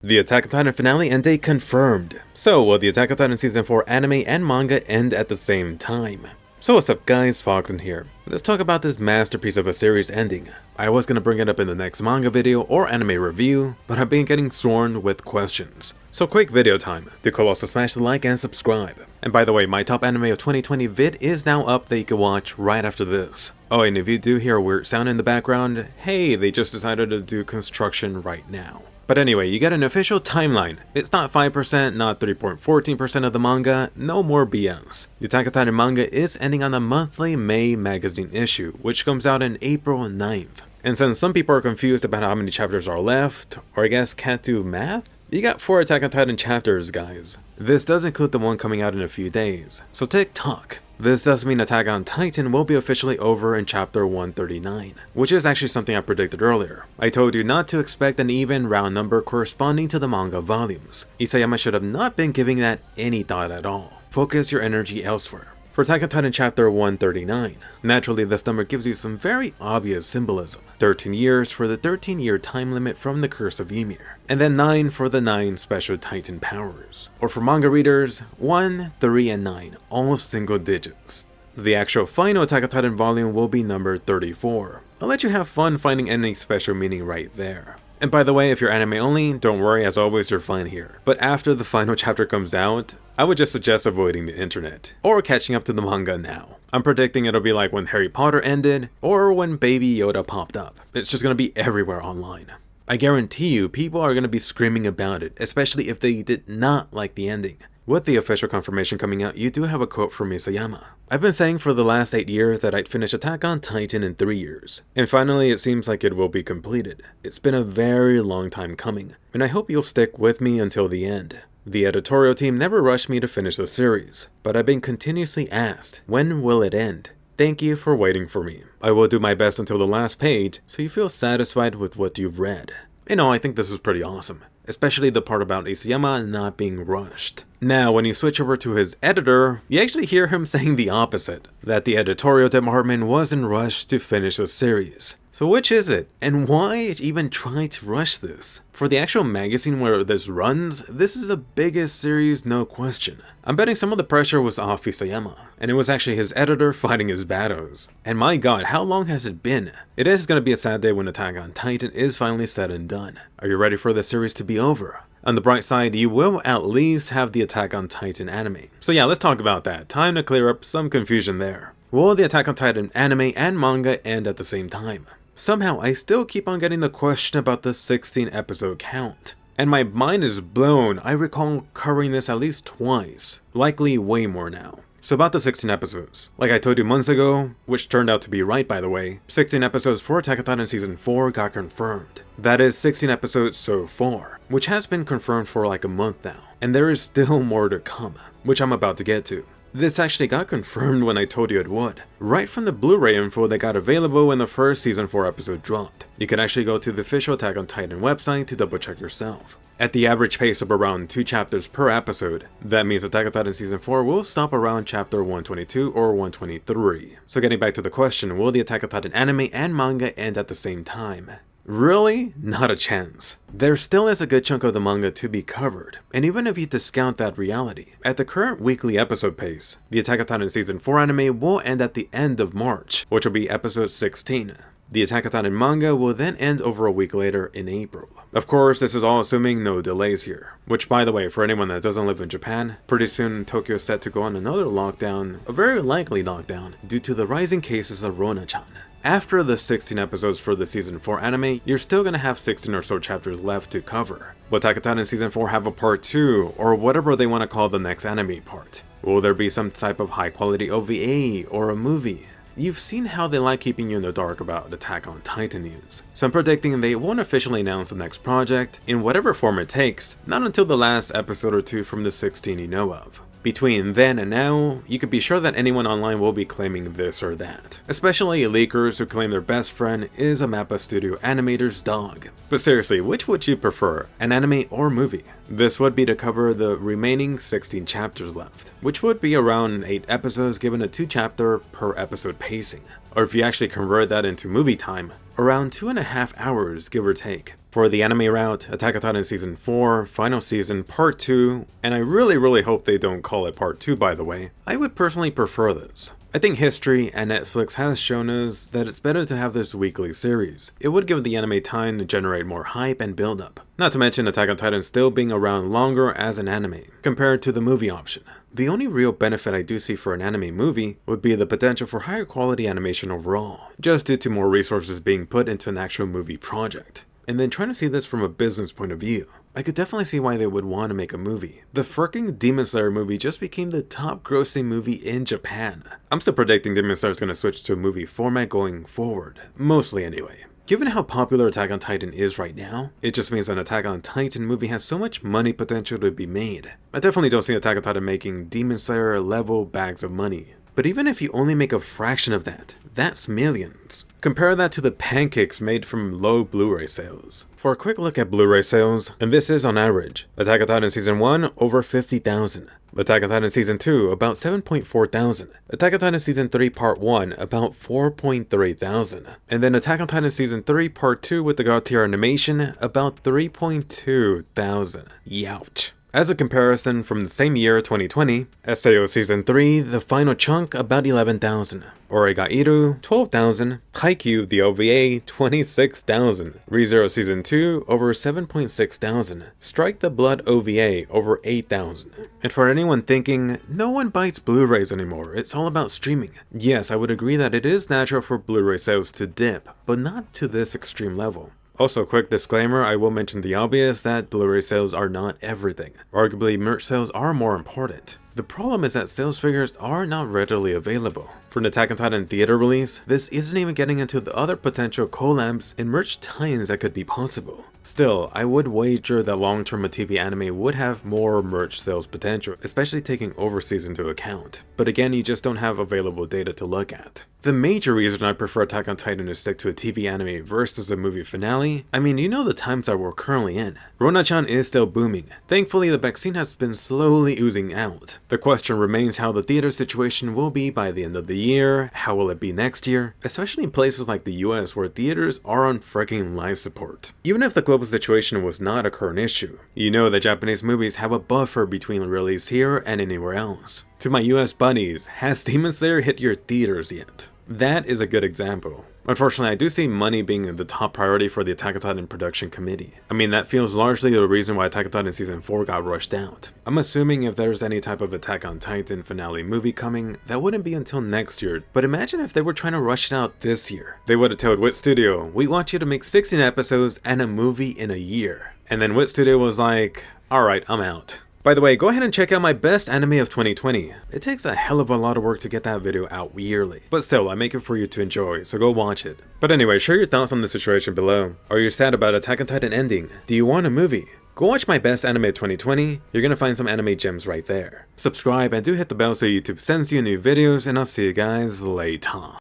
The Attack on Titan finale end date confirmed. So, will the Attack on Titan Season 4 anime and manga end at the same time? So what's up guys, Foxen here. Let's talk about this masterpiece of a series ending. I was gonna bring it up in the next manga video or anime review, but I've been getting swarmed with questions. So quick video time. Do also smash the like and subscribe. And by the way, my top anime of 2020 vid is now up that you can watch right after this. Oh, and if you do hear a weird sound in the background, hey, they just decided to do construction right now. But anyway, you get an official timeline. It's not 5%, not 3.14% of the manga, no more BS. The Attack on Titan manga is ending on the monthly May magazine issue, which comes out on April 9th. And since some people are confused about how many chapters are left, or I guess can't do math, you got 4 Attack on Titan chapters, guys. This does include the one coming out in a few days, so tick-tock. This does mean Attack on Titan will be officially over in chapter 139, which is actually something I predicted earlier. I told you not to expect an even round number corresponding to the manga volumes. Isayama should have not been giving that any thought at all. Focus your energy elsewhere. For Attack on Titan chapter 139, naturally this number gives you some very obvious symbolism. 13 years for the 13-year time limit from the Curse of Ymir, and then 9 for the 9 special Titan powers. Or for manga readers, 1, 3, and 9, all single digits. The actual final Attack on Titan volume will be number 34. I'll let you have fun finding any special meaning right there. And by the way, if you're anime only, don't worry, as always you're fine here. But after the final chapter comes out, I would just suggest avoiding the internet, or catching up to the manga now. I'm predicting it'll be like when Harry Potter ended, or when Baby Yoda popped up. It's just gonna be everywhere online. I guarantee you, people are gonna be screaming about it, especially if they did not like the ending. With the official confirmation coming out, you do have a quote from Isayama. I've been saying for the last 8 years that I'd finish Attack on Titan in 3 years. And finally, it seems like it will be completed. It's been a very long time coming, and I hope you'll stick with me until the end. The editorial team never rushed me to finish the series, but I've been continuously asked, when will it end? Thank you for waiting for me. I will do my best until the last page, so you feel satisfied with what you've read. You know, I think this is pretty awesome, especially the part about Isayama not being rushed. Now, when you switch over to his editor, you actually hear him saying the opposite, that the editorial department wasn't rushed to finish the series. So which is it, and why even try to rush this? For the actual magazine where this runs, this is the biggest series, no question. I'm betting some of the pressure was off Isayama, and it was actually his editor fighting his battles. And my god, how long has it been? It is going to be a sad day when Attack on Titan is finally said and done. Are you ready for the series to be over? On the bright side, you will at least have the Attack on Titan anime. So yeah, let's talk about that. Time to clear up some confusion there. Will the Attack on Titan anime and manga end at the same time? Somehow, I still keep on getting the question about the 16 episode count. And my mind is blown. I recall covering this at least twice, likely way more now. So about the 16 episodes, like I told you months ago, which turned out to be right by the way, 16 episodes for Attack on Titan Season 4 got confirmed. That is 16 episodes so far, which has been confirmed for like a month now. And there is still more to come, which I'm about to get to. This actually got confirmed when I told you it would, right from the Blu-ray info that got available when the first Season 4 episode dropped. You can actually go to the official Attack on Titan website to double check yourself. At the average pace of around 2 chapters per episode, that means Attack on Titan Season 4 will stop around chapter 122 or 123. So getting back to the question, will the Attack on Titan anime and manga end at the same time? Really? Not a chance. There still is a good chunk of the manga to be covered, and even if you discount that reality, at the current weekly episode pace, the Attack on Titan Season 4 anime will end at the end of March, which will be episode 16. The Attack on Titan manga will then end over a week later in April. Of course, this is all assuming no delays here, which by the way, for anyone that doesn't live in Japan, pretty soon Tokyo is set to go on another lockdown, a very likely lockdown, due to the rising cases of Rona-chan. After the 16 episodes for the Season 4 anime, you're still gonna have 16 or so chapters left to cover. Will Attack on Titan Season 4 have a part 2, or whatever they want to call the next anime part? Will there be some type of high quality OVA, or a movie? You've seen how they like keeping you in the dark about Attack on Titan news, so I'm predicting they won't officially announce the next project, in whatever form it takes, not until the last episode or 2 from the 16 you know of. Between then and now, you can be sure that anyone online will be claiming this or that, especially leakers who claim their best friend is a MAPPA Studio animator's dog. But seriously, which would you prefer, an anime or movie? This would be to cover the remaining 16 chapters left, which would be around 8 episodes given a 2 chapter per episode pacing. Or if you actually convert that into movie time, around 2.5 hours give or take. For the anime route, Attack on Titan Season 4, Final Season, Part 2, and I really hope they don't call it Part 2 by the way, I would personally prefer this. I think history and Netflix has shown us that it's better to have this weekly series. It would give the anime time to generate more hype and build up. Not to mention Attack on Titan still being around longer as an anime, compared to the movie option. The only real benefit I do see for an anime movie would be the potential for higher quality animation overall, just due to more resources being put into an actual movie project. And then trying to see this from a business point of view, I could definitely see why they would want to make a movie. The fricking Demon Slayer movie just became the top grossing movie in Japan. I'm still predicting Demon Slayer is going to switch to a movie format going forward, mostly anyway. Given how popular Attack on Titan is right now, it just means an Attack on Titan movie has so much money potential to be made. I definitely don't see Attack on Titan making Demon Slayer level bags of money. But even if you only make a fraction of that, that's millions. Compare that to the pancakes made from low Blu-ray sales. For a quick look at Blu-ray sales, and this is on average, Attack on Titan Season 1 over 50,000, Attack on Titan Season 2 about 7.4 thousand, Attack on Titan Season 3 Part 1 about 4.3 thousand, and then Attack on Titan Season 3 Part 2 with the God tier animation about 3.2 thousand. Youch. As a comparison, from the same year, 2020, SAO Season 3, the final chunk, about 11,000. Oregairu, 12,000. Haikyuu, the OVA, 26,000. ReZero Season 2, over 7.6 thousand. Strike the Blood OVA, over 8,000. And for anyone thinking, no one buys Blu-rays anymore, it's all about streaming. Yes, I would agree that it is natural for Blu-ray sales to dip, but not to this extreme level. Also, quick disclaimer, I will mention the obvious that Blu-ray sales are not everything. Arguably, merch sales are more important. The problem is that sales figures are not readily available. For an Attack on Titan theater release, this isn't even getting into the other potential collabs and merch tie-ins that could be possible. Still, I would wager that long-term a TV anime would have more merch sales potential, especially taking overseas into account. But again, you just don't have available data to look at. The major reason I prefer Attack on Titan to stick to a TV anime versus a movie finale, I mean, you know the times that we're currently in. Rona-chan is still booming. Thankfully, the vaccine has been slowly oozing out. The question remains how the theater situation will be by the end of the year, how will it be next year, especially in places like the US where theaters are on freaking life support. Even if the global situation was not a current issue, you know that Japanese movies have a buffer between release here and anywhere else. To my US buddies, has Demon Slayer hit your theaters yet? That is a good example. Unfortunately, I do see money being the top priority for the Attack on Titan production committee. I mean, that feels largely the reason why Attack on Titan Season 4 got rushed out. I'm assuming if there's any type of Attack on Titan finale movie coming, that wouldn't be until next year. But imagine if they were trying to rush it out this year. They would have told Wit Studio, we want you to make 16 episodes and a movie in a year. And then Wit Studio was like, alright, I'm out. By the way, go ahead and check out my best anime of 2020. It takes a hell of a lot of work to get that video out yearly, but still, I make it for you to enjoy, so go watch it. But anyway, share your thoughts on the situation below. Are you sad about Attack on Titan ending? Do you want a movie? Go watch my best anime of 2020, you're gonna find some anime gems right there. Subscribe and do hit the bell so YouTube sends you new videos, and I'll see you guys later.